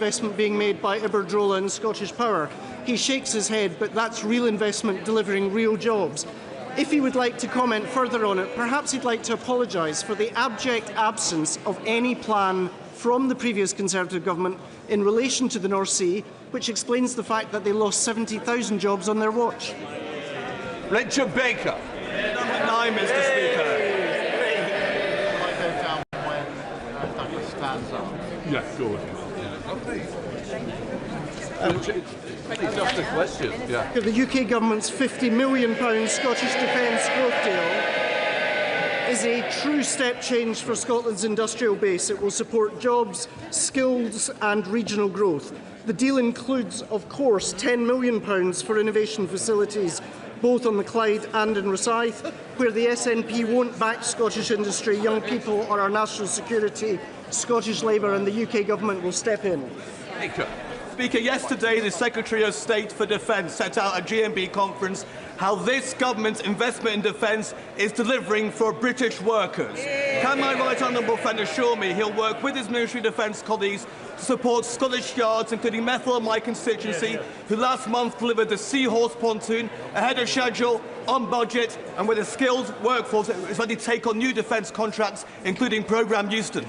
investment being made by Iberdrola and Scottish Power. He shakes his head, but that's real investment delivering real jobs. If he would like to comment further on it, perhaps he'd like to apologise for the abject absence of any plan from the previous Conservative government in relation to the North Sea, which explains the fact that they lost 70,000 jobs on their watch. Richard Baker. Number 9, Mr. Speaker. Yeah, go ahead. Just a question. Yeah. The UK government's £50 million Scottish Defence growth deal is a true step change for Scotland's industrial base. It will support jobs, skills and regional growth. The deal includes, of course, £10 million for innovation facilities, both on the Clyde and in Rosyth, where the SNP won't back Scottish industry, young people or our national security. Scottish Labour and the UK government will step in. Speaker, yesterday the Secretary of State for Defence set out at a GMB conference how this government's investment in defence is delivering for British workers. Can my right honourable friend assure me he'll work with his Ministry of Defence colleagues to support Scottish yards, including Methil in my constituency, who last month delivered the Seahorse pontoon ahead of schedule, on budget, and with a skilled workforce that is ready to take on new defence contracts, including Programme Euston?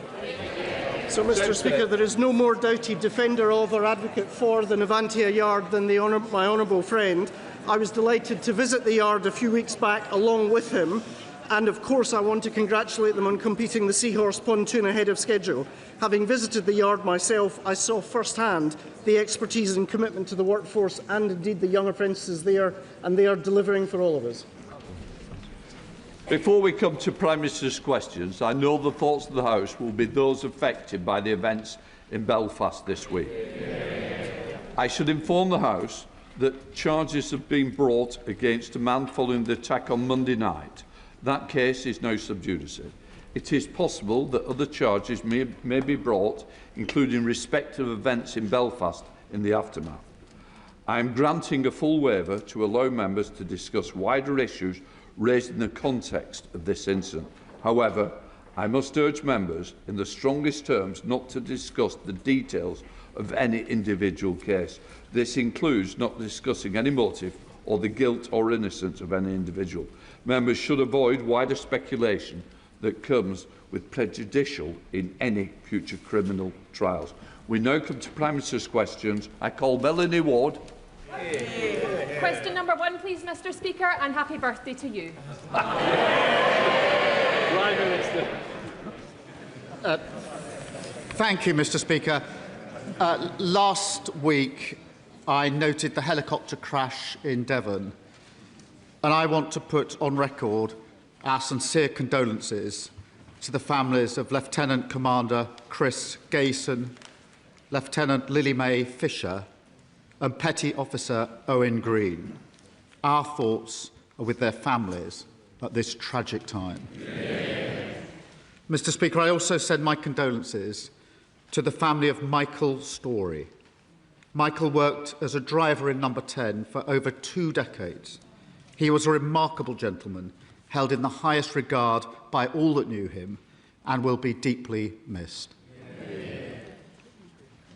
So, Mr. Speaker, there is no more doubted defender of or advocate for the Navantia yard than my honourable friend. I was delighted to visit the yard a few weeks back along with him, and of course I want to congratulate them on completing the Seahorse pontoon ahead of schedule. Having visited the yard myself, I saw firsthand the expertise and commitment to the workforce and indeed the young apprentices there, and they are delivering for all of us. Before we come to Prime Minister's questions, I know the thoughts of the House will be those affected by the events in Belfast this week. I should inform the House that charges have been brought against a man following the attack on Monday night. That case is now sub judice. It is possible that other charges may be brought, including respective events in Belfast in the aftermath. I am granting a full waiver to allow members to discuss wider issues raised in the context of this incident. However, I must urge members in the strongest terms not to discuss the details of any individual case. This includes not discussing any motive or the guilt or innocence of any individual. Members should avoid wider speculation that comes with prejudicial in any future criminal trials. We now come to Prime Minister's questions. I call Melanie Ward. Question number 1, please, Mr. Speaker, and happy birthday to you. Prime Minister. Thank you, Mr. Speaker. Last week, I noted the helicopter crash in Devon, and I want to put on record our sincere condolences to the families of Lieutenant Commander Chris Gayson, Lieutenant Lily Mae Fisher, and Petty Officer Owen Green. Our thoughts are with their families at this tragic time. Mr. Speaker, I also send my condolences to the family of Michael Story. Michael worked as a driver in Number 10 for over 2 decades. He was a remarkable gentleman, held in the highest regard by all that knew him, and will be deeply missed.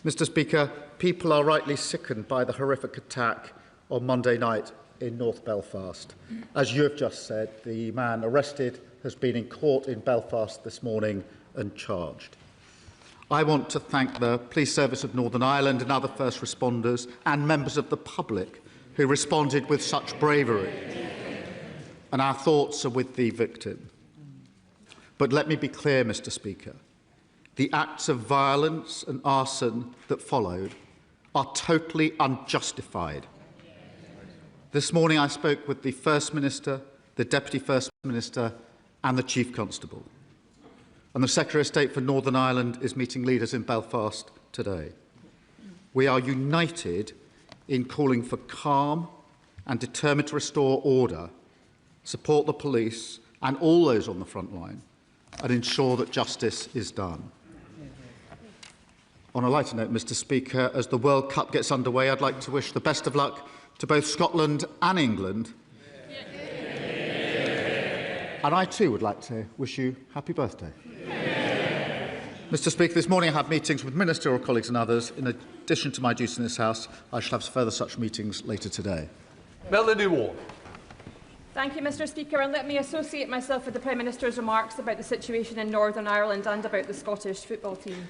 Mr. Speaker, people are rightly sickened by the horrific attack on Monday night in North Belfast. As you have just said, the man arrested has been in court in Belfast this morning and charged. I want to thank the Police Service of Northern Ireland and other first responders and members of the public who responded with such bravery. And our thoughts are with the victim. But let me be clear, Mr. Speaker. The acts of violence and arson that followed are totally unjustified. This morning I spoke with the First Minister, the Deputy First Minister and the Chief Constable. And the Secretary of State for Northern Ireland is meeting leaders in Belfast today. We are united in calling for calm and determined to restore order, support the police and all those on the front line, and ensure that justice is done. On a lighter note, Mr. Speaker, as the World Cup gets underway, I'd like to wish the best of luck to both Scotland and England. And I too would like to wish you happy birthday. Mr Speaker, this morning I had meetings with ministerial colleagues and others. In addition to my duties in this House, I shall have further such meetings later today. Melanie Ward. Thank you, Mr Speaker, and let me associate myself with the Prime Minister's remarks about the situation in Northern Ireland and about the Scottish football team.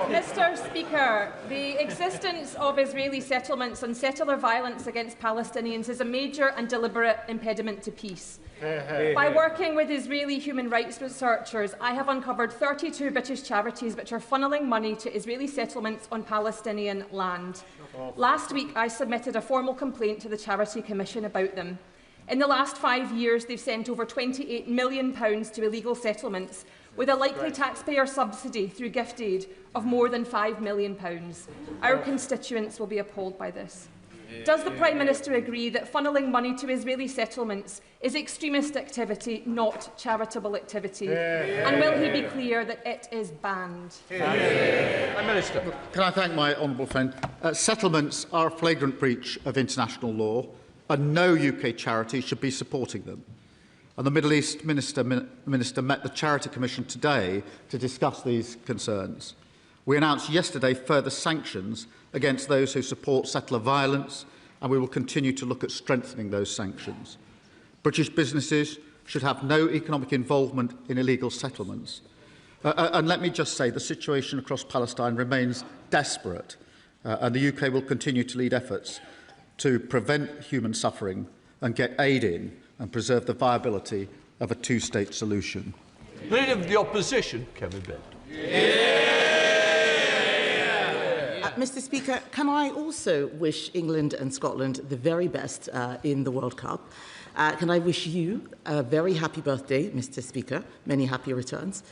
Mr Speaker, the existence of Israeli settlements and settler violence against Palestinians is a major and deliberate impediment to peace. By working with Israeli human rights researchers, I have uncovered 32 British charities which are funnelling money to Israeli settlements on Palestinian land. Last week, I submitted a formal complaint to the Charity Commission about them. In the last 5 years, they've sent over £28 million to illegal settlements, with a likely taxpayer subsidy through gift aid of more than £5 million. Our constituents will be appalled by this. Does the Prime Minister agree that funnelling money to Israeli settlements is extremist activity, not charitable activity? And will he be clear that it is banned? Prime Minister. Can I thank my honourable friend? Settlements are a flagrant breach of international law, and no UK charity should be supporting them. And the Middle East Minister met the Charity Commission today to discuss these concerns. We announced yesterday further sanctions against those who support settler violence, and we will continue to look at strengthening those sanctions. British businesses should have no economic involvement in illegal settlements. And let me just say, the situation across Palestine remains desperate, and the UK will continue to lead efforts to prevent human suffering and get aid in and preserve the viability of a two-state solution. Leader of the Opposition, Kevin Bett. Mr Speaker, can I also wish England and Scotland the very best in the World Cup? Can I wish you a very happy birthday, Mr Speaker, many happy returns.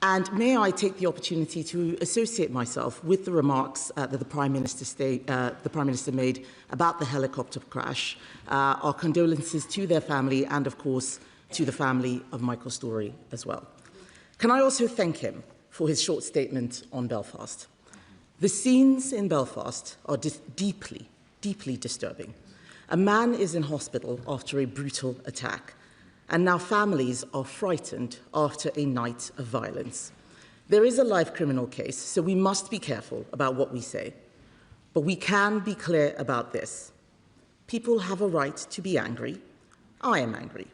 And may I take the opportunity to associate myself with the remarks that the Prime Minister made about the helicopter crash, our condolences to their family and, of course, to the family of Michael Story as well. Can I also thank him for his short statement on Belfast? The scenes in Belfast are deeply, deeply disturbing. A man is in hospital after a brutal attack, and now families are frightened after a night of violence. There is a live criminal case, so we must be careful about what we say. But we can be clear about this. People have a right to be angry. I am angry.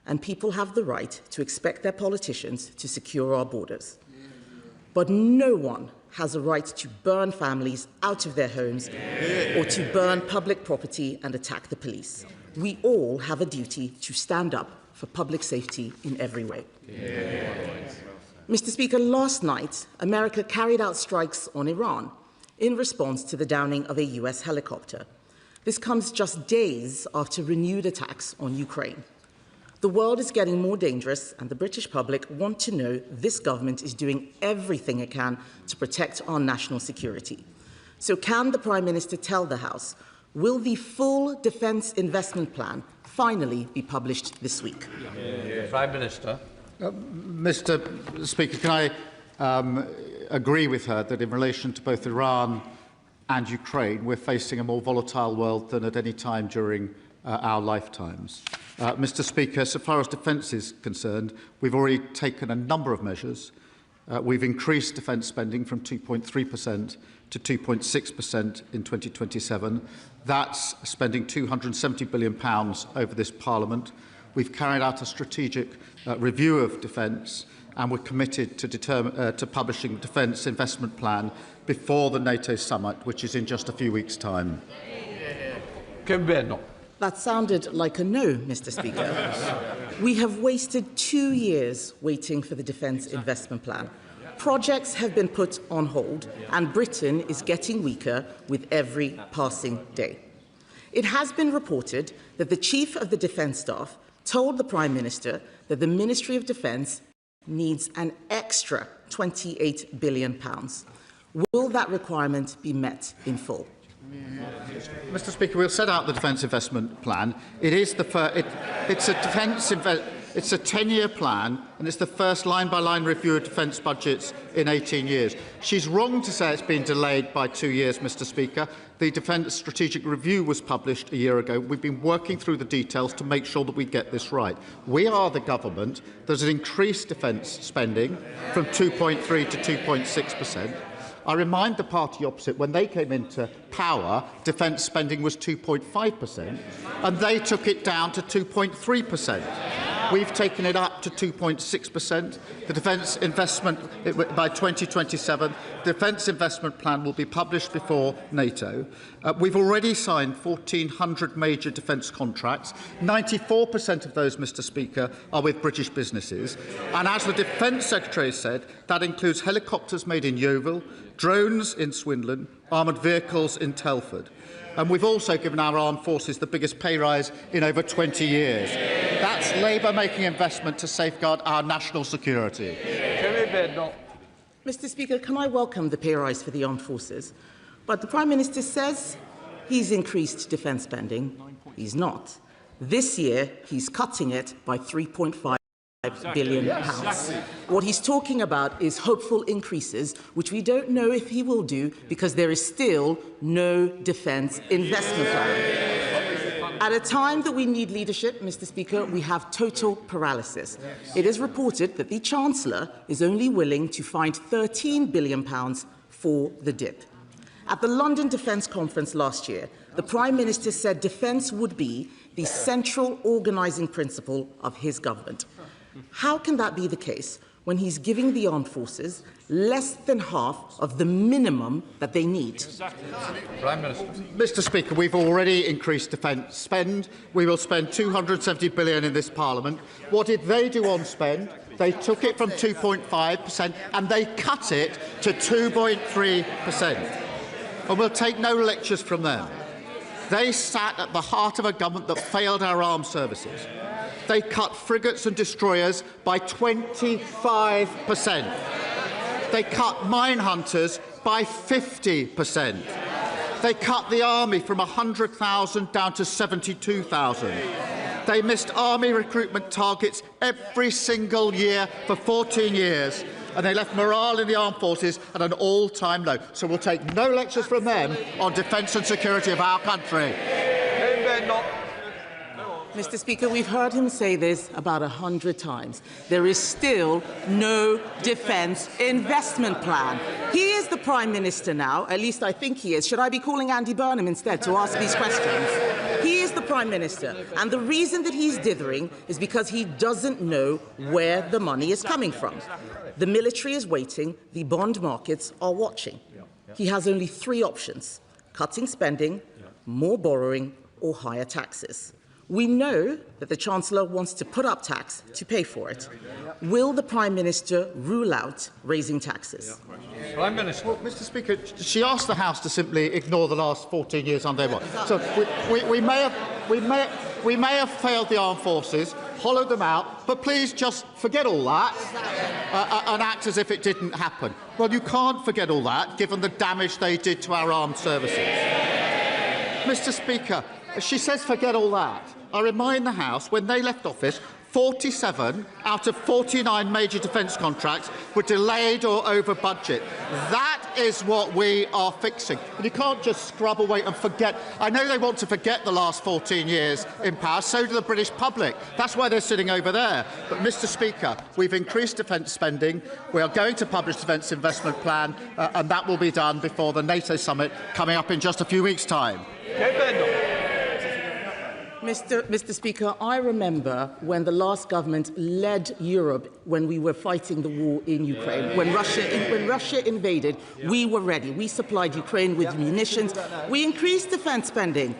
And people have the right to expect their politicians to secure our borders. But no one has a right to burn families out of their homes or to burn public property and attack the police. We all have a duty to stand up for public safety in every way. Mr Speaker, last night, America carried out strikes on Iran in response to the downing of a US helicopter. This comes just days after renewed attacks on Ukraine. The world is getting more dangerous, and the British public want to know this government is doing everything it can to protect our national security. So can the Prime Minister tell the House, will the full defence investment plan finally be published this week? Prime Minister. Mr Speaker, can I agree with her that in relation to both Iran and Ukraine, we're facing a more volatile world than at any time during our lifetimes. Mr Speaker, so far as defence is concerned, we've already taken a number of measures. We've increased defence spending from 2.3% to 2.6% in 2027. That's spending £270 billion over this Parliament. We've carried out a strategic review of defence, and we're committed to publishing the Defence Investment Plan before the NATO summit, which is in just a few weeks' time. That sounded like a no, Mr Speaker. We have wasted 2 years waiting for the Defence Investment Plan. Projects have been put on hold, and Britain is getting weaker with every passing day. It has been reported that the Chief of the Defence Staff told the Prime Minister that the Ministry of Defence needs an extra £28 billion. Will that requirement be met in full? Mr Speaker, we'll set out the Defence Investment Plan. It is the it's a defence It's a 10-year plan, and it's the first line-by-line review of defence budgets in 18 years. She's wrong to say it's been delayed by 2 years, Mr Speaker. The Defence Strategic Review was published a year ago. We've been working through the details to make sure that we get this right. We are the government that has increased defence spending from 2.3 to 2.6%. I remind the party opposite, when they came into power, defence spending was 2.5%, and they took it down to 2.3%. We've taken it up to 2.6%. The defence investment, by 2027, the defence investment plan will be published before NATO. We've already signed 1,400 major defence contracts. 94% of those, Mr Speaker, are with British businesses. And as the Defence Secretary said, that includes helicopters made in Yeovil, drones in Swindon, armoured vehicles in Telford. And we've also given our armed forces the biggest pay rise in over 20 years. That's Labour making investment to safeguard our national security. Mr Speaker, can I welcome the pay rise for the armed forces? But the Prime Minister says he's increased defence spending. He's not. This year, he's cutting it by £3.5 billion. What he's talking about is hopeful increases, which we don't know if he will do because there is still no defence investment plan. At a time that we need leadership, Mr Speaker, we have total paralysis. It is reported that the Chancellor is only willing to find £13 billion for the dip. At the London Defence Conference last year, the Prime Minister said defence would be the central organising principle of his government. How can that be the case when he's giving the armed forces less than half of the minimum that they need? Prime Minister. Mr Speaker, we've already increased defence spend. We will spend £270 billion in this Parliament. What did they do on spend? They took it from 2.5% and they cut it to 2.3%. And we'll take no lectures from them. They sat at the heart of a government that failed our armed services. They cut frigates and destroyers by 25%. They cut mine hunters by 50%. They cut the army from 100,000 down to 72,000. They missed army recruitment targets every single year for 14 years. And they left morale in the armed forces at an all-time low. So we'll take no lectures from them on defence and security of our country. Mr Speaker, we've heard him say this about 100 times. There is still no defence investment plan. He is the Prime Minister now, at least I think he is. Should I be calling Andy Burnham instead to ask these questions? He is the Prime Minister, and the reason that he's dithering is because he doesn't know where the money is coming from. The military is waiting, the bond markets are watching. He has only 3 options: cutting spending, more borrowing, or higher taxes. We know that the Chancellor wants to put up tax to pay for it. Will the Prime Minister rule out raising taxes? Prime Minister. Well, Mr Speaker, she asked the House to simply ignore the last 14 years under what? So we may have failed the armed forces, hollowed them out, but please just forget all that and act as if it didn't happen. Well, you can't forget all that, given the damage they did to our armed services. Mr Speaker, she says forget all that. I remind the House, when they left office, 47 out of 49 major defence contracts were delayed or over budget. That is what we are fixing. And you can't just scrub away and forget. I know they want to forget the last 14 years in power, so do the British public. That's why they're sitting over there. But, Mr Speaker, we've increased defence spending. We are going to publish the Defence Investment Plan, and that will be done before the NATO summit coming up in just a few weeks' time. Mr Speaker, I remember when the last government led Europe when we were fighting the war in Ukraine. When Russia invaded, we were ready. We supplied Ukraine with munitions. We increased defence spending.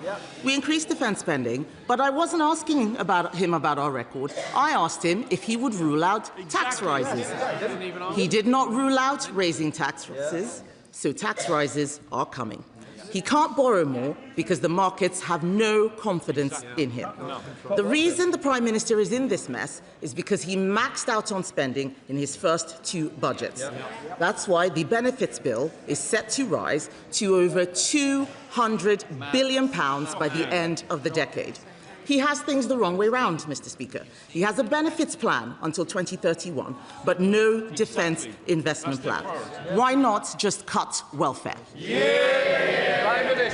But I wasn't asking him about our record. I asked him if he would rule out tax rises. He did not rule out raising taxes, so tax rises are coming. He can't borrow more because the markets have no confidence in him. The reason the Prime Minister is in this mess is because he maxed out on spending in his first 2 budgets. That's why the benefits bill is set to rise to over £200 billion by the end of the decade. He has things the wrong way round, Mr. Speaker. He has a benefits plan until 2031, but no defence investment plan. Why not just cut welfare?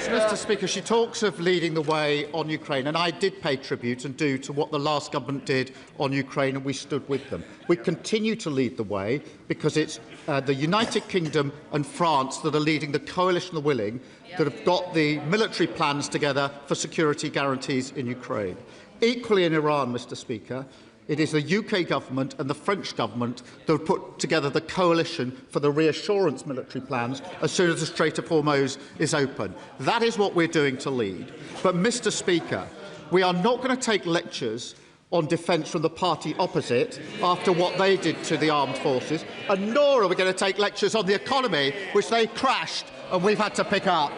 Mr. Speaker, she talks of leading the way on Ukraine, and I did pay tribute and do to what the last government did on Ukraine, and we stood with them. We continue to lead the way because it's the United Kingdom and France that are leading the coalition of the willing that have got the military plans together for security guarantees in Ukraine. Equally in Iran, Mr. Speaker, it is the UK government and the French government that have put together the coalition for the reassurance military plans as soon as the Strait of Hormuz is open. That is what we're doing to lead. But, Mr. Speaker, we are not going to take lectures on defence from the party opposite after what they did to the armed forces, and nor are we going to take lectures on the economy, which they crashed and we've had to pick up.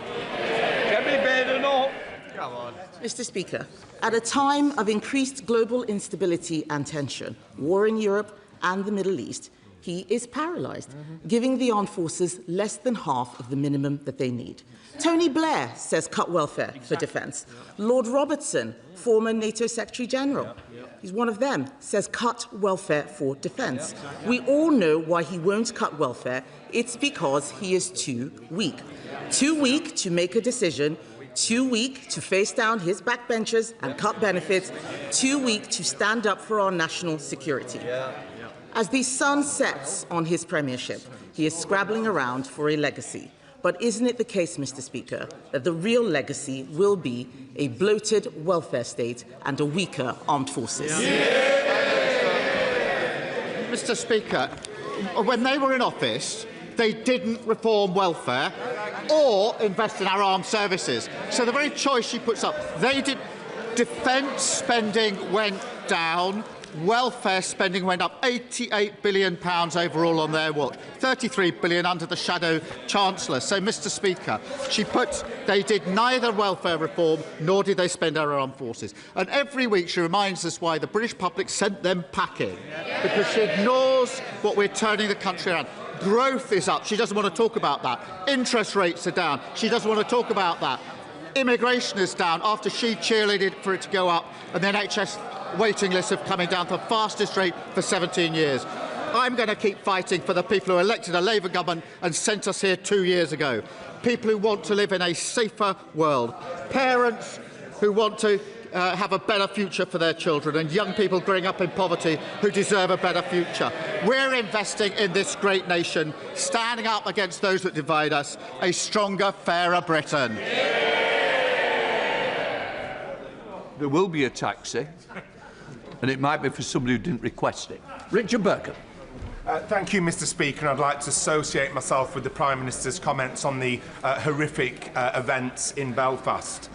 Come on. Mr. Speaker, at a time of increased global instability and tension, war in Europe and the Middle East, he is paralysed, giving the armed forces less than half of the minimum that they need. Tony Blair says cut welfare for defence. Lord Robertson, former NATO Secretary-General, he's one of them, says cut welfare for defence. We all know why he won't cut welfare. It's because he is too weak. Too weak to make a decision, too weak to face down his backbenchers and cut benefits, too weak to stand up for our national security. As the sun sets on his premiership, he is scrabbling around for a legacy. But isn't it the case, Mr. Speaker, that the real legacy will be a bloated welfare state and a weaker armed forces? Mr. Speaker, when they were in office, they didn't reform welfare or invest in our armed services. So the very choice she puts up, they did. Defence spending went down. Welfare spending went up £88 billion overall on their watch, £33 billion under the shadow chancellor. So, Mr. Speaker, they did neither welfare reform nor did they spend our armed forces. And every week she reminds us why the British public sent them packing, because she ignores what we're turning the country around. Growth is up. She doesn't want to talk about that. Interest rates are down. She doesn't want to talk about that. Immigration is down after she cheerleaded for it to go up, and the NHS waiting lists have coming down to the fastest rate for 17 years. I'm going to keep fighting for the people who elected a Labour government and sent us here 2 years ago. People who want to live in a safer world. Parents who want to have a better future for their children, and young people growing up in poverty who deserve a better future. We're investing in this great nation, standing up against those that divide us, a stronger, fairer Britain. There will be a taxi, and it might be for somebody who didn't request it. Richard Burke. Thank you, Mr. Speaker. And I'd like to associate myself with the Prime Minister's comments on the horrific events in Belfast.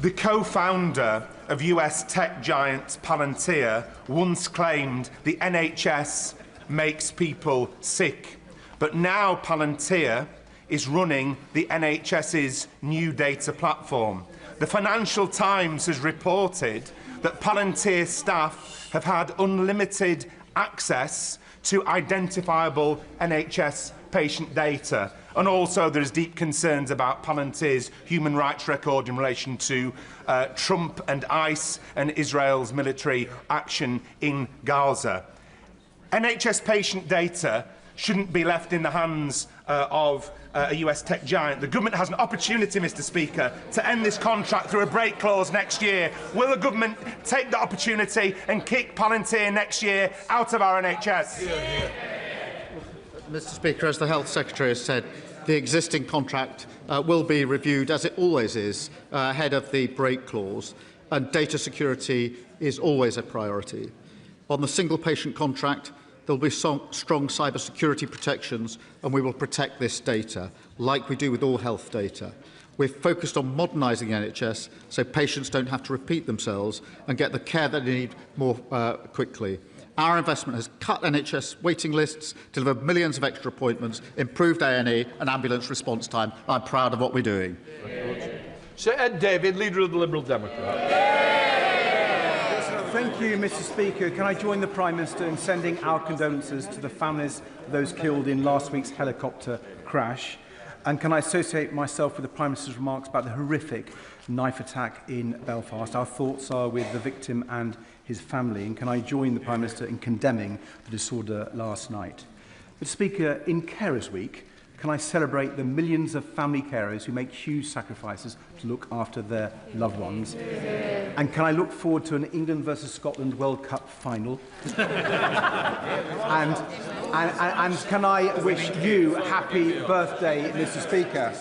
The co-founder of US tech giant Palantir once claimed the NHS makes people sick. But now Palantir is running the NHS's new data platform. The Financial Times has reported that Palantir staff have had unlimited access to identifiable NHS patient data. And also there is deep concerns about Palantir's human rights record in relation to Trump and ICE and Israel's military action in Gaza. NHS patient data shouldn't be left in the hands of a US tech giant. The government has an opportunity, Mr. Speaker, to end this contract through a break clause next year. Will the government take the opportunity and kick Palantir next year out of our NHS? Mr. Speaker, as the Health Secretary has said, the existing contract will be reviewed, as it always is, ahead of the break clause, and data security is always a priority. On the single patient contract, there will be strong cybersecurity protections, and we will protect this data, like we do with all health data. We're focused on modernising the NHS so patients don't have to repeat themselves and get the care that they need more quickly. Our investment has cut NHS waiting lists, delivered millions of extra appointments, improved A&E and ambulance response time. I'm proud of what we're doing. Sir Ed David, Leader of the Liberal Democrats. Thank you, Mr. Speaker. Can I join the Prime Minister in sending our condolences to the families of those killed in last week's helicopter crash? And can I associate myself with the Prime Minister's remarks about the horrific knife attack in Belfast? Our thoughts are with the victim and his family. And can I join the Prime Minister in condemning the disorder last night? But Speaker, in Carers Week, can I celebrate the millions of family carers who make huge sacrifices to look after their loved ones? And can I look forward to an England versus Scotland World Cup final? and can I wish you happy birthday, Mr. Speaker?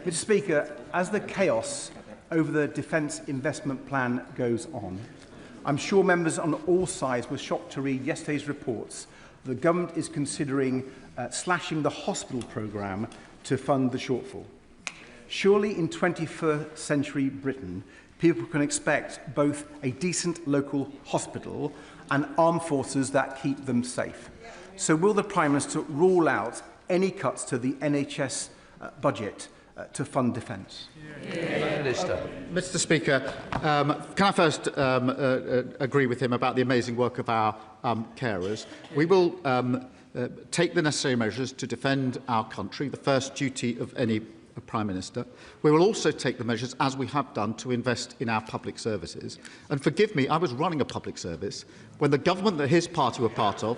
Mr. Speaker, as the chaos over the Defence Investment Plan goes on, I'm sure members on all sides were shocked to read yesterday's reports. The government is considering slashing the hospital programme to fund the shortfall. Surely in 21st century Britain, people can expect both a decent local hospital and armed forces that keep them safe. So will the Prime Minister rule out any cuts to the NHS budget to fund defence? Mr. Speaker, can I first agree with him about the amazing work of our carers? We will take the necessary measures to defend our country, the first duty of any Prime Minister. We will also take the measures, as we have done, to invest in our public services. And forgive me, I was running a public service when the government that his party were part of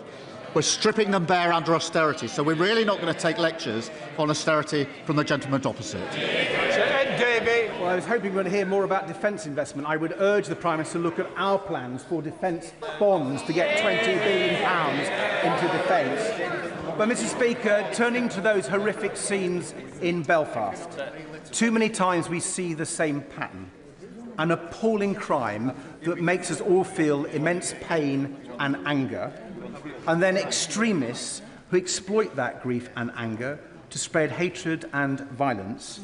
was stripping them bare under austerity. So we're really not going to take lectures on austerity from the gentleman opposite. Well, I was hoping we're going to hear more about defence investment. I would urge the Prime Minister to look at our plans for defence bonds to get £20 billion into defence. But, Mr. Speaker, turning to those horrific scenes in Belfast, too many times we see the same pattern. An appalling crime that makes us all feel immense pain and anger, and then extremists who exploit that grief and anger to spread hatred and violence,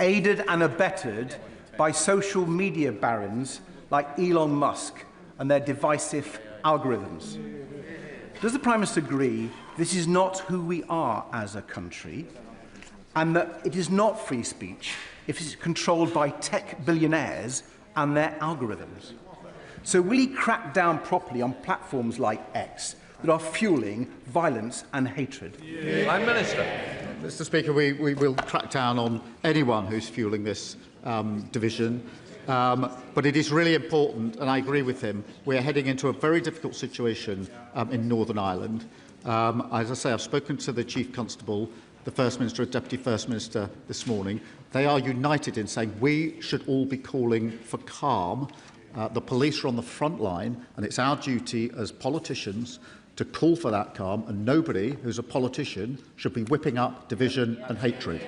aided and abetted by social media barons like Elon Musk and their divisive algorithms. Does the Prime Minister agree this is not who we are as a country, and that it is not free speech if it's controlled by tech billionaires and their algorithms? So will he crack down properly on platforms like X that are fueling violence and hatred? Prime Minister. Mr. Speaker, we will crack down on anyone who's fueling this division. But it is really important, and I agree with him, we are heading into a very difficult situation in Northern Ireland. As I say, I've spoken to the Chief Constable, the First Minister and Deputy First Minister this morning. They are united in saying we should all be calling for calm. The police are on the front line, and it's our duty as politicians to call for that calm, and nobody who's a politician should be whipping up division and hatred.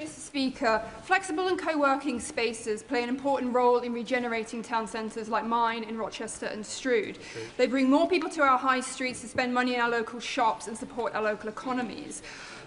Speaker, flexible and co-working spaces play an important role in regenerating town centres like mine in Rochester and Strood. They bring more people to our high streets to spend money in our local shops and support our local economies.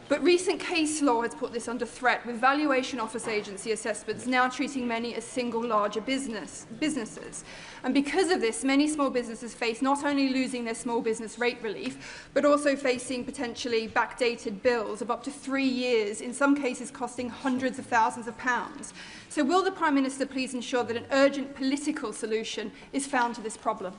But recent case law has put this under threat, with valuation office agency assessments now treating many as single larger businesses. And because of this, many small businesses face not only losing their small business rate relief, but also facing potentially backdated bills of up to 3 years, in some cases costing hundreds of thousands of pounds. So will the Prime Minister please ensure that an urgent political solution is found to this problem?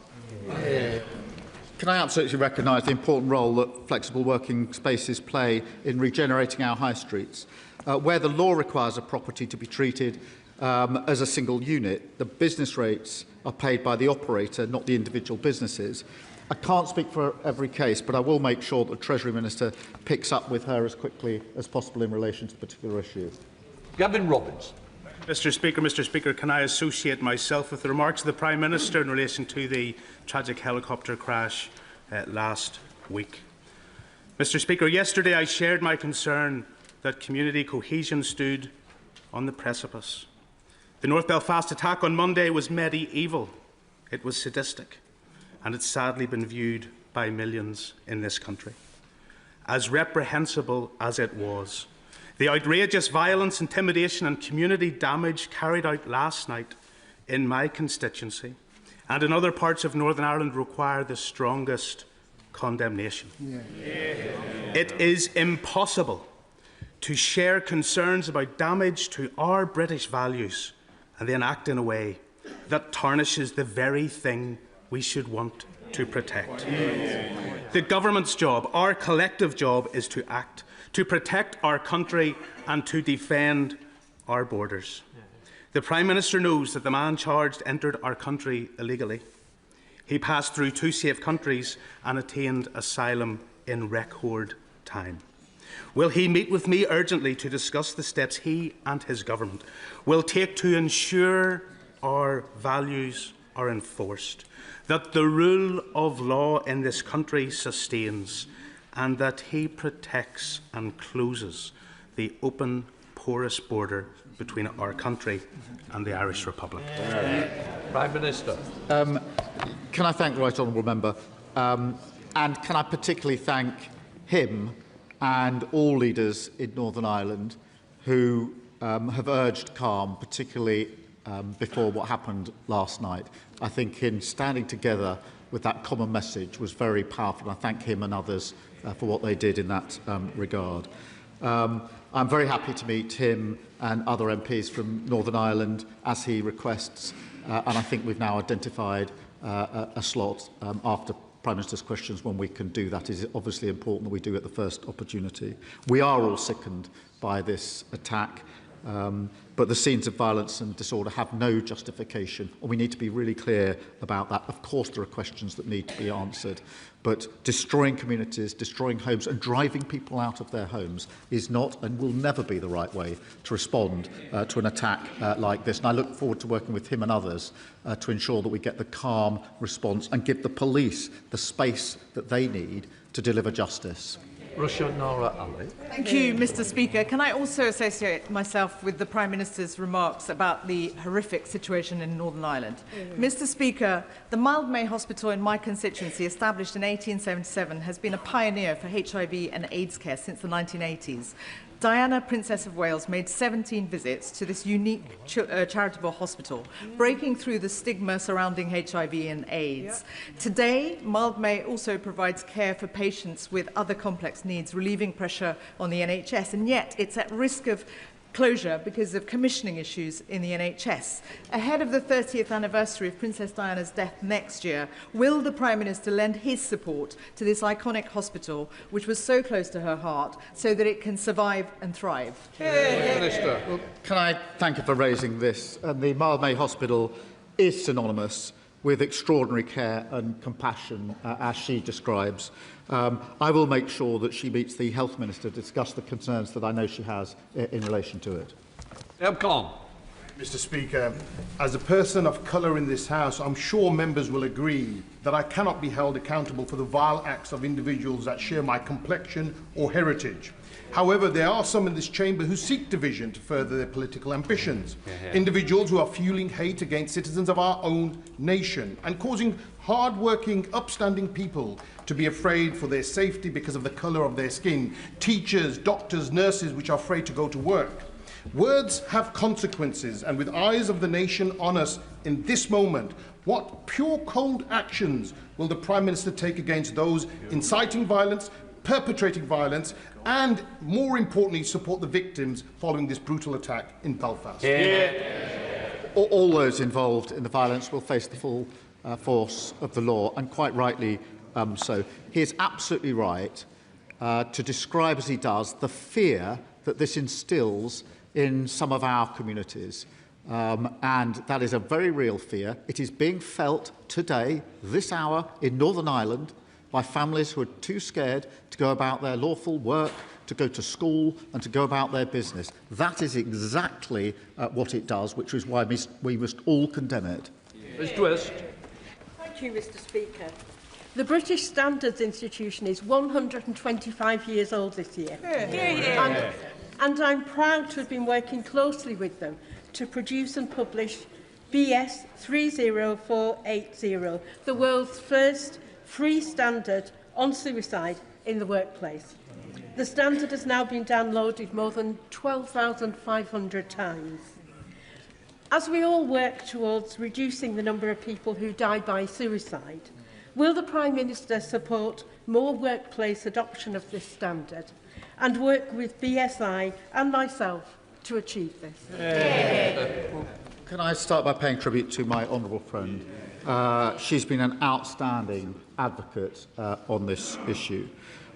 Can I absolutely recognise the important role that flexible working spaces play in regenerating our high streets? Where the law requires a property to be treated as a single unit, the business rates are paid by the operator, not the individual businesses. I can't speak for every case, but I will make sure that the Treasury Minister picks up with her as quickly as possible in relation to the particular issue. Gavin Robbins. Mr. Speaker, can I associate myself with the remarks of the Prime Minister in relation to the tragic helicopter crash last week? Mr. Speaker, yesterday I shared my concern that community cohesion stood on the precipice. The North Belfast attack on Monday was medieval, it was sadistic, and it's sadly been viewed by millions in this country. As reprehensible as it was, the outrageous violence, intimidation and community damage carried out last night in my constituency and in other parts of Northern Ireland require the strongest condemnation. It is impossible to share concerns about damage to our British values and then act in a way that tarnishes the very thing we should want to protect. The government's job, our collective job, is to act, to protect our country and to defend our borders. The Prime Minister knows that the man charged entered our country illegally. He passed through 2 safe countries and attained asylum in record time. Will he meet with me urgently to discuss the steps he and his government will take to ensure our values are enforced, that the rule of law in this country sustains, and that he protects and closes the open, porous border between our country and the Irish Republic? Prime Minister. Can I thank the Right Honourable Member, and can I particularly thank him and all leaders in Northern Ireland who have urged calm, particularly before what happened last night. I think in standing together with that common message was very powerful, and I thank him and others for what they did in that regard. I'm very happy to meet him and other MPs from Northern Ireland as he requests, and I think we've now identified a slot after Prime Minister's questions when we can do that. It is obviously important that we do at the first opportunity. We are all sickened by this attack, but the scenes of violence and disorder have no justification, and we need to be really clear about that. Of course there are questions that need to be answered, but destroying communities, destroying homes and driving people out of their homes is not and will never be the right way to respond to an attack like this. And I look forward to working with him and others to ensure that we get the calm response and give the police the space that they need to deliver justice. Russia Nora Ali. Thank you, Mr. Speaker. Can I also associate myself with the Prime Minister's remarks about the horrific situation in Northern Ireland? Mr. Speaker, the Mildmay Hospital in my constituency, established in 1877, has been a pioneer for HIV and AIDS care since the 1980s. Diana, Princess of Wales, made 17 visits to this unique charitable hospital, breaking through the stigma surrounding HIV and AIDS. Today, Mildmay also provides care for patients with other complex needs, relieving pressure on the NHS, and yet it's at risk of closure because of commissioning issues in the NHS. Ahead of the 30th anniversary of Princess Diana's death next year, will the Prime Minister lend his support to this iconic hospital, which was so close to her heart, so that it can survive and thrive? Minister. Well, can I thank you for raising this? And the Mildmay Hospital is synonymous with extraordinary care and compassion, as she describes. I will make sure that she meets the Health Minister to discuss the concerns that I know she has in relation to it. Mr. Speaker, as a person of colour in this House, I'm sure members will agree that I cannot be held accountable for the vile acts of individuals that share my complexion or heritage. However, there are some in this chamber who seek division to further their political ambitions. Individuals who are fueling hate against citizens of our own nation and causing hard-working, upstanding people to be afraid for their safety because of the colour of their skin. Teachers, doctors, nurses which are afraid to go to work. Words have consequences, and with eyes of the nation on us in this moment, what pure cold actions will the Prime Minister take against those inciting violence, perpetrating violence, and, more importantly, support the victims following this brutal attack in Belfast? All those involved in the violence will face the full force of the law, and quite rightly so. He is absolutely right to describe, as he does, the fear that this instills in some of our communities. And that is a very real fear. It is being felt today, this hour, in Northern Ireland, by families who are too scared to go about their lawful work, to go to school and to go about their business. That is exactly what it does, which is why we must all condemn it. Ms. Twist. Thank you, Mr. Speaker. The British Standards Institution is 125 years old this year. And I'm proud to have been working closely with them to produce and publish BS 30480, the world's first free standard on suicide in the workplace. The standard has now been downloaded more than 12,500 times. As we all work towards reducing the number of people who die by suicide, will the Prime Minister support more workplace adoption of this standard and work with BSI and myself to achieve this? Can I start by paying tribute to my honourable friend she's been an outstanding advocate on this issue.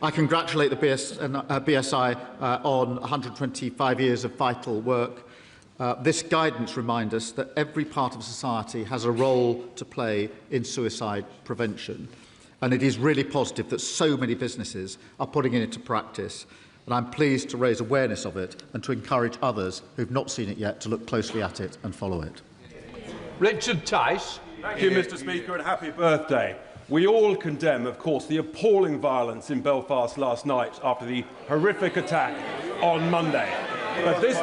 I congratulate the BSI on 125 years of vital work. This guidance reminds us that every part of society has a role to play in suicide prevention, and it is really positive that so many businesses are putting it into practice, and I'm pleased to raise awareness of it and to encourage others who have not seen it yet to look closely at it and follow it. Richard Tice. Thank you, Mr. Speaker, and happy birthday. We all condemn, of course, the appalling violence in Belfast last night after the horrific attack on Monday. But this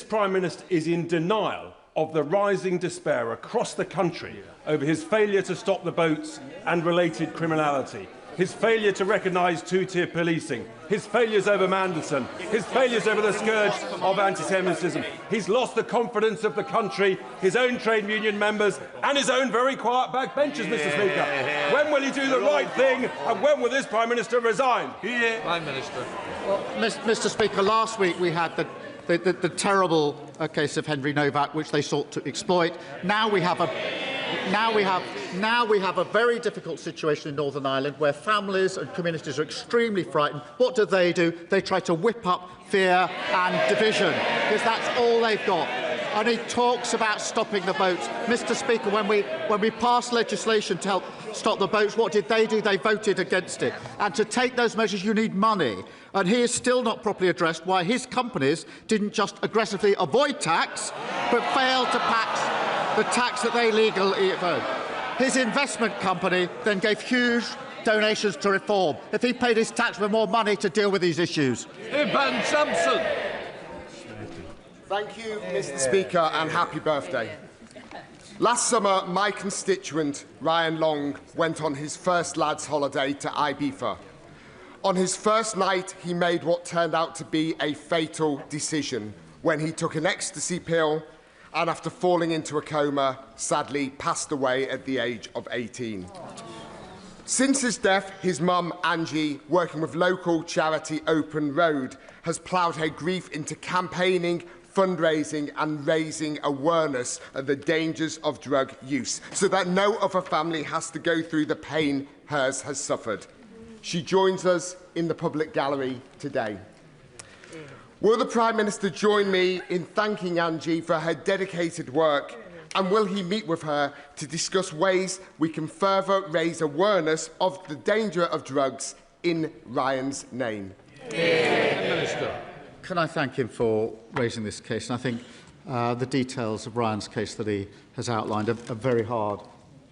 Prime Minister is in denial of the rising despair across the country over his failure to stop the boats and related criminality, his failure to recognise two-tier policing, his failures over Mandelson, his failures over the scourge of anti-Semitism. He's lost the confidence of the country, his own trade union members and his own very quiet backbenchers, Mr. Speaker. When will he do the right thing, and when will this Prime Minister resign? Prime Minister. Well, Mr. Speaker, last week we had the terrible case of Henry Novak, which they sought to exploit. Now we have a very difficult situation in Northern Ireland where families and communities are extremely frightened. What do? They try to whip up fear and division, because that's all they've got. And he talks about stopping the boats. Mr. Speaker, when we passed legislation to help stop the boats, what did they do? They voted against it. And to take those measures, you need money. And he is still not properly addressed why his companies didn't just aggressively avoid tax, but failed to pass the tax that they legally owed. His investment company then gave huge donations to reform. If he paid his tax with more money to deal with these issues. Ivan Sampson. Thank you, Mr. Speaker, and happy birthday. Last summer, my constituent, Ryan Long, went on his first lads' holiday to Ibiza. On his first night, he made what turned out to be a fatal decision when he took an ecstasy pill and, after falling into a coma, sadly passed away at the age of 18. Since his death, his mum, Angie, working with local charity Open Road, has ploughed her grief into campaigning, fundraising and raising awareness of the dangers of drug use so that no other family has to go through the pain hers has suffered. She joins us in the public gallery today. Will the Prime Minister join me in thanking Angie for her dedicated work, and will he meet with her to discuss ways we can further raise awareness of the danger of drugs in Ryan's name? Minister. Can I thank him for raising this case? And I think the details of Ryan's case that he has outlined are very hard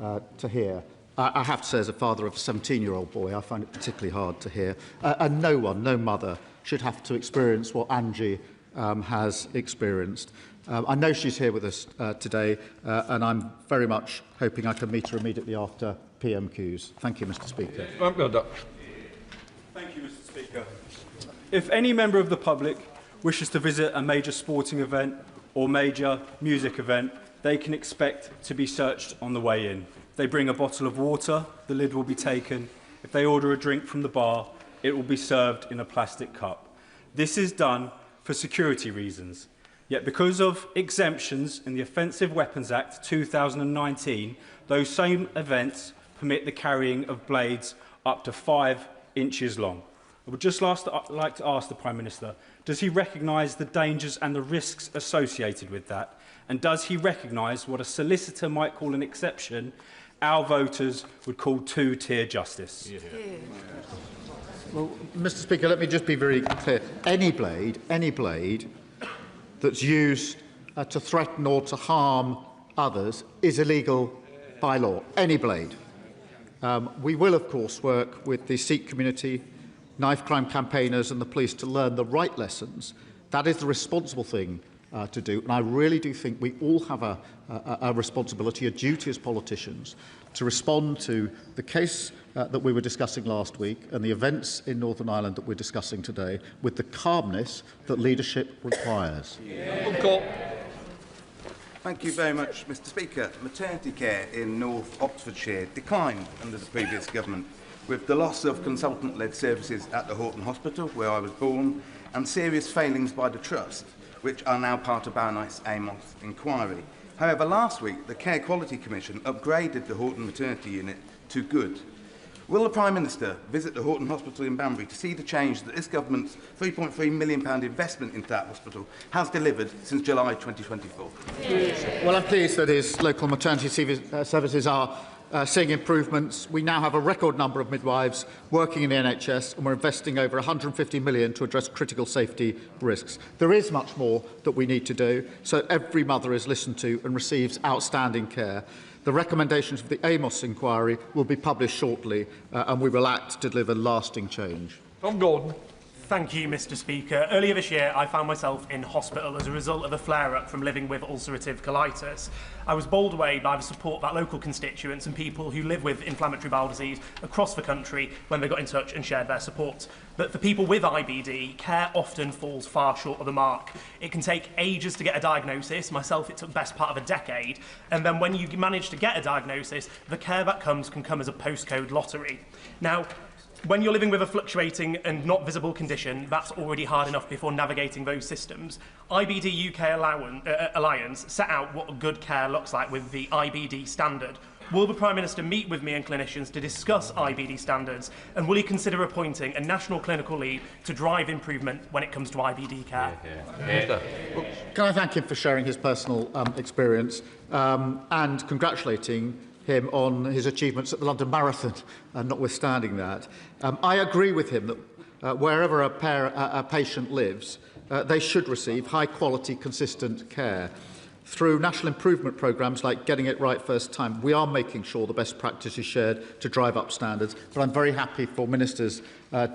to hear. I have to say, as a father of a 17-year-old boy, I find it particularly hard to hear. And no one, no mother, should have to experience what Angie has experienced. I know she's here with us today, and I'm very much hoping I can meet her immediately after PMQs. Thank you, Mr. Speaker. Thank you, Mr. Speaker. If any member of the public wishes to visit a major sporting event or major music event, they can expect to be searched on the way in. If they bring a bottle of water, the lid will be taken. If they order a drink from the bar, it will be served in a plastic cup. This is done for security reasons. Yet because of exemptions in the Offensive Weapons Act 2019, those same events permit the carrying of blades up to 5 inches long. I would just like to ask the Prime Minister, does he recognise the dangers and the risks associated with that? And does he recognise what a solicitor might call an exception, our voters would call two-tier justice? Well, Mr. Speaker, let me just be very clear. Any blade that's used to threaten or to harm others is illegal by law. Any blade. We will, of course, work with the Sikh community, knife crime campaigners and the police to learn the right lessons. That is the responsible thing to do. And I really do think we all have a responsibility, a duty as politicians, to respond to the case that we were discussing last week and the events in Northern Ireland that we're discussing today with the calmness that leadership requires. Thank you very much, Mr. Speaker. Maternity care in North Oxfordshire declined under the previous government, with the loss of consultant-led services at the Horton Hospital, where I was born, and serious failings by the Trust, which are now part of Baroness Amos's inquiry. However, last week, the Care Quality Commission upgraded the Horton Maternity Unit to good. Will the Prime Minister visit the Horton Hospital in Banbury to see the change that this government's £3.3 million investment into that hospital has delivered since July 2024? Well, I'm pleased that his local maternity services are seeing improvements. We now have a record number of midwives working in the NHS, and we're investing over £150 million to address critical safety risks. There is much more that we need to do, so every mother is listened to and receives outstanding care. The recommendations of the Amos inquiry will be published shortly, and we will act to deliver lasting change. Tom Gordon. Thank you, Mr. Speaker. Earlier this year, I found myself in hospital as a result of a flare-up from living with ulcerative colitis. I was bowled away by the support that local constituents and people who live with inflammatory bowel disease across the country when they got in touch and shared their support. But for people with IBD, care often falls far short of the mark. It can take ages to get a diagnosis. Myself, it took the best part of a decade. And then when you manage to get a diagnosis, the care that comes can come as a postcode lottery. Now, when you're living with a fluctuating and not visible condition, that's already hard enough before navigating those systems. IBD UK Alliance set out what good care looks like with the IBD standard. Will the Prime Minister meet with me and clinicians to discuss IBD standards, and will he consider appointing a national clinical lead to drive improvement when it comes to IBD care? Well, can I thank him for sharing his personal experience and congratulating him on his achievements at the London Marathon, notwithstanding that. I agree with him that wherever a patient lives, they should receive high-quality, consistent care. Through national improvement programmes like Getting It Right First Time, we are making sure the best practice is shared to drive up standards, but I'm very happy for ministers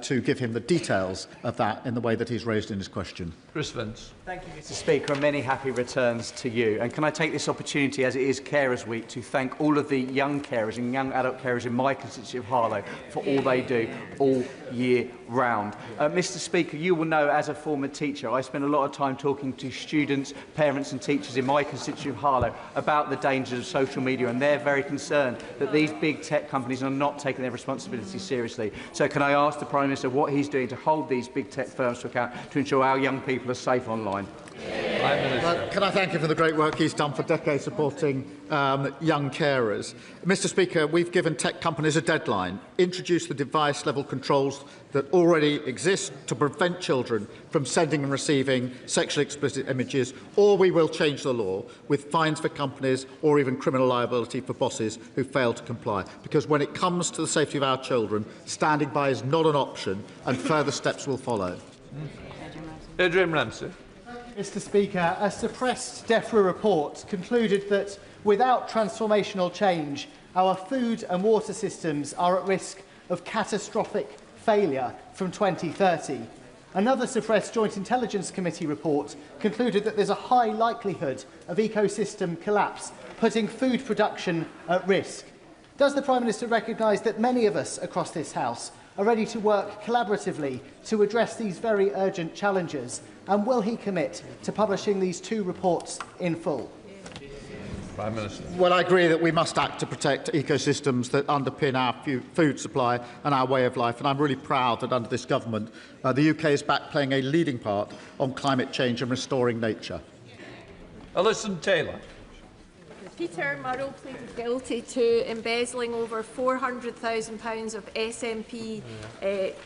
to give him the details of that in the way that he's raised in his question. Chris Vance. Thank you, Mr. Speaker, and many happy returns to you. And can I take this opportunity, as it is Carers Week, to thank all of the young carers and young adult carers in my constituency of Harlow for all they do all year round. Mr. Speaker, you will know, as a former teacher, I spend a lot of time talking to students, parents and teachers in my constituency of Harlow about the dangers of social media, and they're very concerned that these big tech companies are not taking their responsibility seriously. So can I ask the Prime Minister what he's doing to hold these big tech firms to account to ensure our young people are safe online? Can I thank him for the great work he's done for decades supporting young carers? Mr. Speaker, we've given tech companies a deadline. Introduce the device-level controls that already exist to prevent children from sending and receiving sexually explicit images, or we will change the law with fines for companies or even criminal liability for bosses who fail to comply. Because when it comes to the safety of our children, standing by is not an option, and further steps will follow. Adrian Ramsey. Mr. Speaker, a suppressed DEFRA report concluded that without transformational change, our food and water systems are at risk of catastrophic failure from 2030. Another suppressed Joint Intelligence Committee report concluded that there's a high likelihood of ecosystem collapse, putting food production at risk. Does the Prime Minister recognise that many of us across this House are ready to work collaboratively to address these very urgent challenges, and will he commit to publishing these two reports in full? Prime Minister. Well, I agree that we must act to protect ecosystems that underpin our food supply and our way of life, and I'm really proud that under this government the UK is back playing a leading part on climate change and restoring nature. Alison Taylor. Peter Murrow pleaded guilty to embezzling over £400,000 of SNP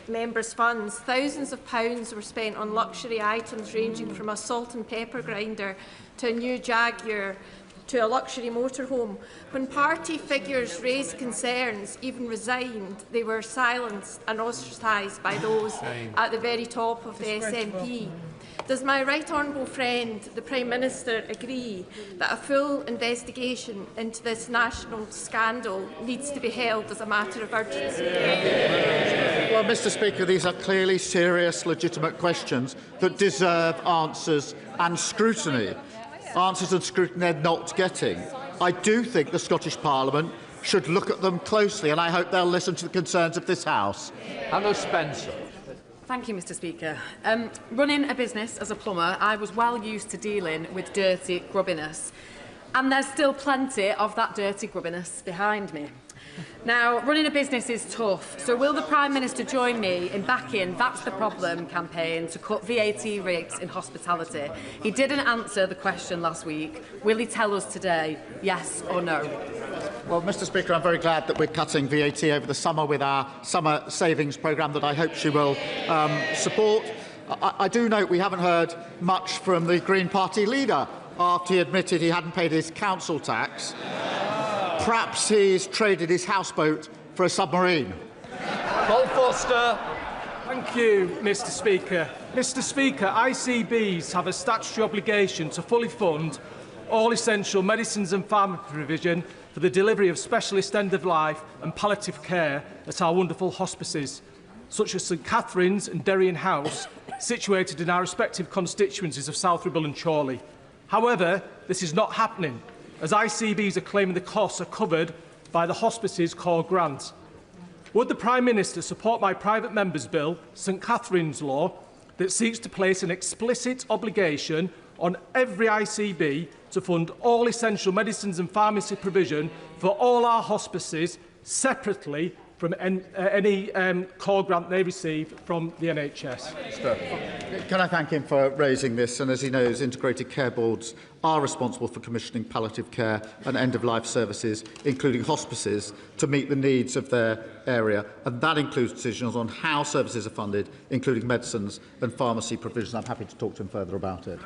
members' funds. Thousands of pounds were spent on luxury items ranging from a salt and pepper grinder to a new Jaguar to a luxury motorhome. When party figures raised concerns, even resigned, they were silenced and ostracised by those at the very top of the SNP. Does my right honourable friend, the Prime Minister, agree that a full investigation into this national scandal needs to be held as a matter of urgency? Well, Mr. Speaker, these are clearly serious, legitimate questions that deserve answers and scrutiny. Answers and scrutiny they're not getting. I do think the Scottish Parliament should look at them closely, and I hope they'll listen to the concerns of this House. Anna Spencer. Thank you, Mr. Speaker. Running a business as a plumber, I was well used to dealing with dirty grubbiness. And there's still plenty of that dirty grubbiness behind me. Now, running a business is tough, so will the Prime Minister join me in backing That's the Problem campaign to cut VAT rates in hospitality? He didn't answer the question last week. Will he tell us today, yes or no? Well, Mr Speaker, I'm very glad that we're cutting VAT over the summer with our summer savings programme that I hope she will support. I do note we haven't heard much from the Green Party leader after he admitted he hadn't paid his council tax. Perhaps he's traded his houseboat for a submarine. Paul Foster. Thank you, Mr Speaker. Mr Speaker, ICBs have a statutory obligation to fully fund all essential medicines and pharmacy provision for the delivery of specialist end-of-life and palliative care at our wonderful hospices, such as St Catherine's and Derrien House, situated in our respective constituencies of South Ribble and Chorley. However, this is not happening, as ICBs are claiming the costs are covered by the hospice's core grant. Would the Prime Minister support my private member's bill, St Catherine's Law, that seeks to place an explicit obligation on every ICB to fund all essential medicines and pharmacy provision for all our hospices separately from any core grant they receive from the NHS? Can I thank him for raising this? And as he knows, integrated care boards are responsible for commissioning palliative care and end-of-life services, including hospices, to meet the needs of their area. And that includes decisions on how services are funded, including medicines and pharmacy provisions. I'm happy to talk to him further about it.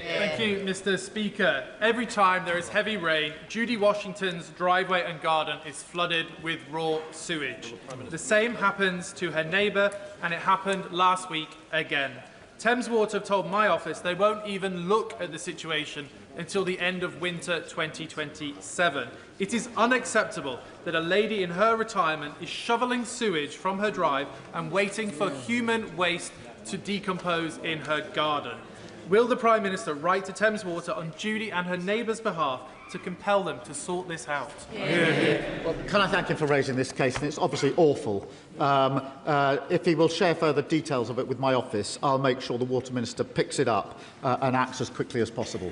Thank you, Mr Speaker. Every time there is heavy rain, Judy Washington's driveway and garden is flooded with raw sewage. The same happens to her neighbour, and it happened last week again. Thames Water have told my office they won't even look at the situation until the end of winter 2027. It is unacceptable that a lady in her retirement is shovelling sewage from her drive and waiting for human waste to decompose in her garden. Will the Prime Minister write to Thames Water on Judy and her neighbours' behalf to compel them to sort this out? Well, can I thank him for raising this case? And it's obviously awful. If he will share further details of it with my office, I'll make sure the Water Minister picks it up and acts as quickly as possible.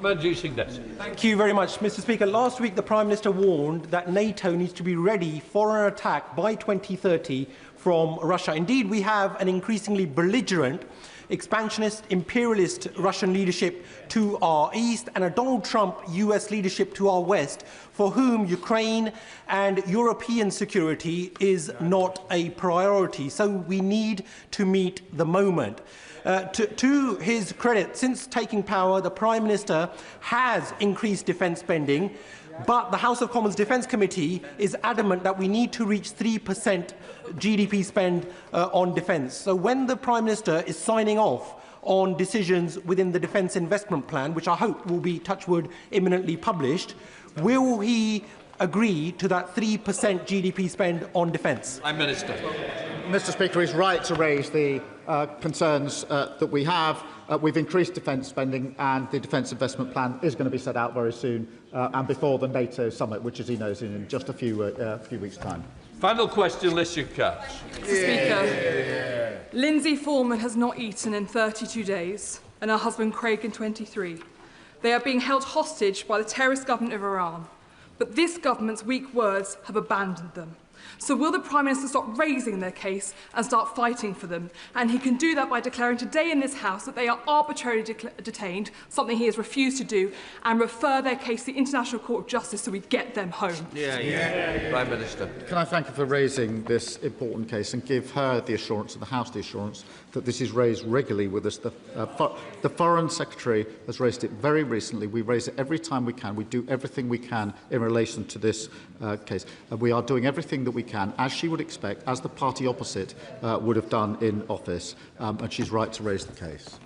Thank you very much, Mr Speaker. Last week, the Prime Minister warned that NATO needs to be ready for an attack by 2030 from Russia. Indeed, we have an increasingly belligerent, expansionist, imperialist Russian leadership to our east and a Donald Trump US leadership to our west, for whom Ukraine and European security is not a priority. So we need to meet the moment. To his credit, since taking power, the Prime Minister has increased defence spending, but the House of Commons Defence Committee is adamant that we need to reach 3% GDP spend on defence. So when the Prime Minister is signing off on decisions within the Defence Investment Plan, which I hope will be, touch wood, imminently published, will he agree to that 3% GDP spend on defence? Prime Minister. Mr Speaker, he's right to raise the concerns that we have. We've increased defence spending, and the Defence Investment Plan is going to be set out very soon and before the NATO summit, which, as he knows, in just a few weeks' time. Final question, Licia Katz. Mr Speaker, Lindsay Foreman has not eaten in 32 days, and her husband Craig in 23. They are being held hostage by the terrorist government of Iran, but this government's weak words have abandoned them. So will the Prime Minister stop raising their case and start fighting for them? And he can do that by declaring today in this House that they are arbitrarily detained, something he has refused to do, and refer their case to the International Court of Justice so we get them home. Prime Minister. Can I thank her for raising this important case and give her the assurance and the House the assurance that this is raised regularly with us. The Foreign Secretary has raised it very recently. We raise it every time we can. We do everything we can in relation to this case. And we are doing everything that we can, as she would expect, as the party opposite would have done in office, and she's right to raise the case.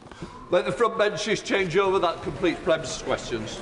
Let the front benches change over. That completes Prime Minister's questions.